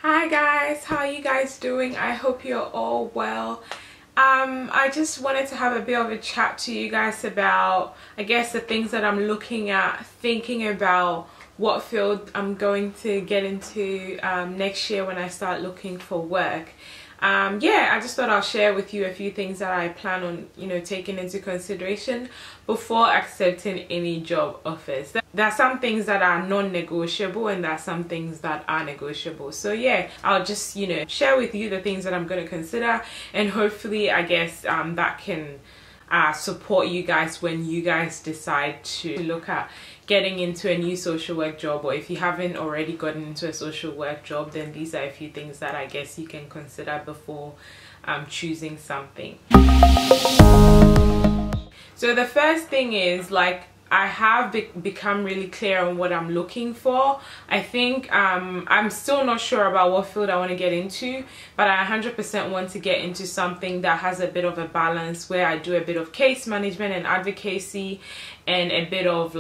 Hi guys, how are you guys doing? I hope you're all well. I just wanted to have a bit of a chat to you guys about, I guess, the things that I'm looking at, thinking about what field I'm going to get into next year when I start looking for work. Yeah, I just thought I'll share with you a few things that I plan on, taking into consideration before accepting any job offers. There are some things that are non-negotiable and there are some things that are negotiable. So yeah, I'll just, share with you the things that I'm going to consider, and hopefully, I guess, that can support you guys when you guys decide to look at getting into a new social work job, or if you haven't already gotten into a social work job, then these are a few things that I guess you can consider before choosing something. So the first thing is, I have become really clear on what I'm looking for. I think I'm still not sure about what field I want to get into, but I 100% want to get into something that has a bit of a balance, where I do a bit of case management and advocacy and a bit of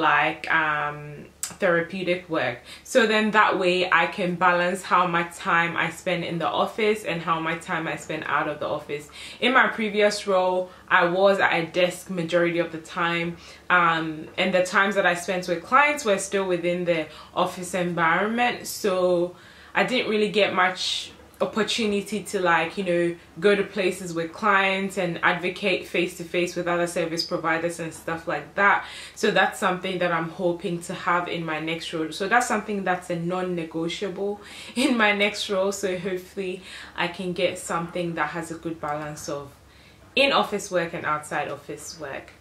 therapeutic work. So then that way I can balance how much time I spend in the office and how much time I spend out of the office. In my previous role, I was at a desk majority of the time, and the times that I spent with clients were still within the office environment, so I didn't really get much opportunity to go to places with clients and advocate face to face with other service providers and stuff like that. So that's something that I'm hoping to have in my next role. So that's something that's a non-negotiable in my next role. So hopefully I can get something that has a good balance of in-office work and outside office work.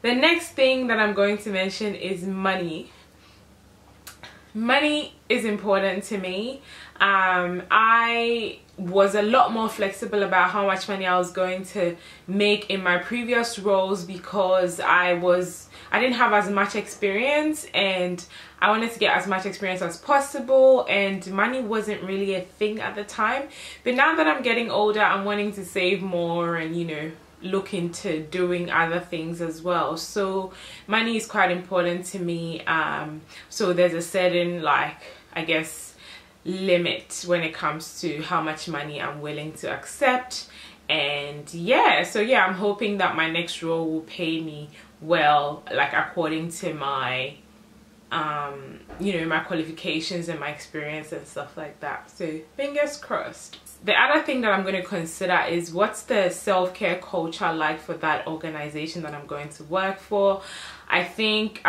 The next thing that I'm going to mention is money. Money is important to me. I was a lot more flexible about how much money I was going to make in my previous roles because I didn't have as much experience, and I wanted to get as much experience as possible, and money wasn't really a thing at the time. But now that I'm getting older, I'm wanting to save more and look into doing other things as well. So money is quite important to me. So there's a certain I guess limit when it comes to how much money I'm willing to accept. And yeah, so yeah, I'm hoping that my next role will pay me well, according to my my qualifications and my experience and stuff like that. So fingers crossed. The other thing that I'm going to consider is, what's the self-care culture like for that organization that I'm going to work for. I think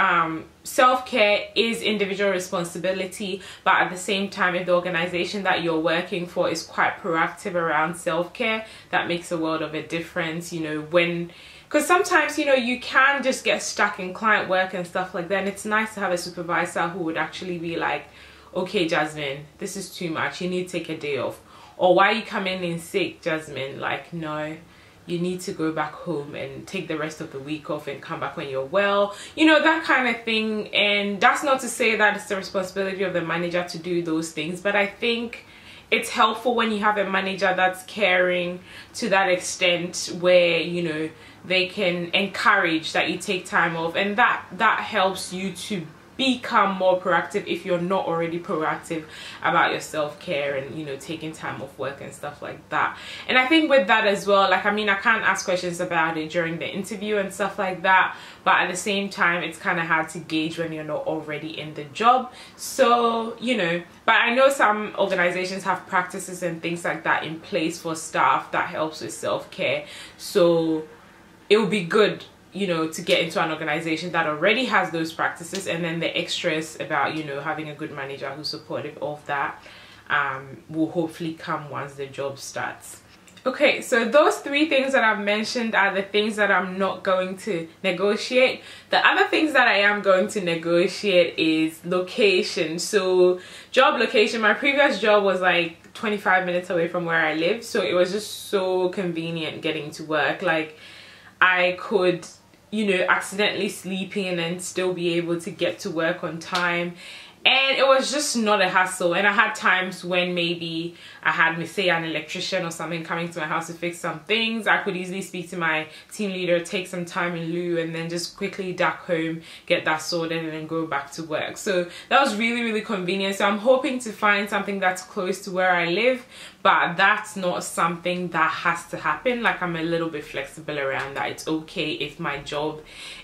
self-care is individual responsibility, but at the same time, if the organization that you're working for is quite proactive around self-care, that makes a world of a difference. Because sometimes you can just get stuck in client work and stuff like that, and it's nice to have a supervisor who would actually be like, okay Jasmine, this is too much, you need to take a day off. Or why are you coming in sick, Jasmine? No, you need to go back home and take the rest of the week off and come back when you're well. That kind of thing. And that's not to say that it's the responsibility of the manager to do those things, but I think it's helpful when you have a manager that's caring to that extent, where they can encourage that you take time off, and that helps you to become more proactive if you're not already proactive about your self-care and taking time off work and stuff like that. And I think with that as well, I can't ask questions about it during the interview and stuff like that, but at the same time it's kind of hard to gauge when you're not already in the job. So but I know some organizations have practices and things like that in place for staff that helps with self-care. So it would be good to get into an organization that already has those practices, and then the extras about having a good manager who's supportive of that will hopefully come once the job starts. Okay, so those three things that I've mentioned are the things that I'm not going to negotiate. The other things that I am going to negotiate is location. So job location, my previous job was 25 minutes away from where I live, so it was just so convenient getting to work. I could accidentally sleep in and still be able to get to work on time. and it was just not a hassle. And I had times when maybe I had, say, an electrician or something coming to my house to fix some things. I could easily speak to my team leader, take some time in lieu, and then just quickly duck home, get that sorted, and then go back to work. So that was really, really convenient. So I'm hoping to find something that's close to where I live, but that's not something that has to happen. Like, I'm a little bit flexible around that. It's okay if my job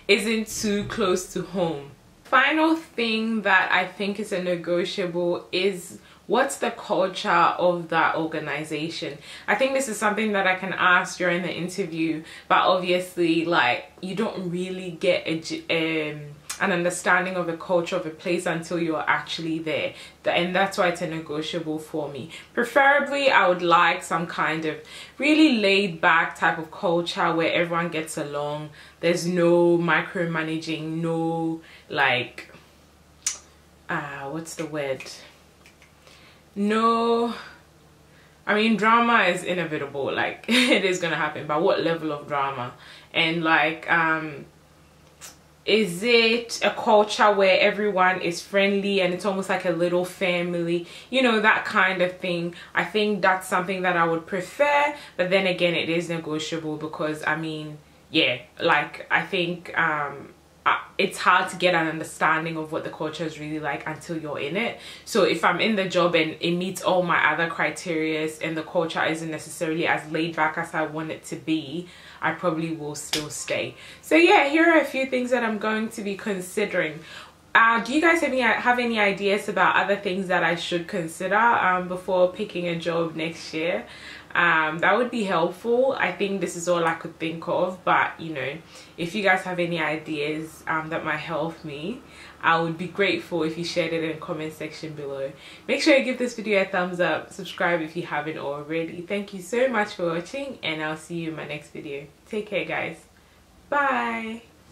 isn't too close to home. Final thing that I think is a negotiable is what's the culture of that organization. I think this is something that I can ask during the interview, but obviously, like, you don't really get an understanding of the culture of a place until you're actually there, and that's why it's a negotiable for me. Preferably, I would like some kind of really laid back type of culture where everyone gets along. There's no micromanaging, no, like, what's the word? No, I mean, drama is inevitable, like, it is gonna happen, but what level of drama? And like, is it a culture where everyone is friendly and it's almost like a little family, you know, that kind of thing? I think that's something that I would prefer, but then again, it is negotiable because, I mean, yeah, like, I think it's hard to get an understanding of what the culture is really like until you're in it. So if I'm in the job and it meets all my other criteria and the culture isn't necessarily as laid back as I want it to be, I probably will still stay. So yeah, here are a few things that I'm going to be considering. Do you guys have any ideas about other things that I should consider before picking a job next year? That would be helpful. I think this is all I could think of, but you know, if you guys have any ideas that might help me, I would be grateful if you shared it in the comment section below. Make sure you give this video a thumbs up, subscribe if you haven't already. Thank you so much for watching, and I'll see you in my next video. Take care, guys. Bye.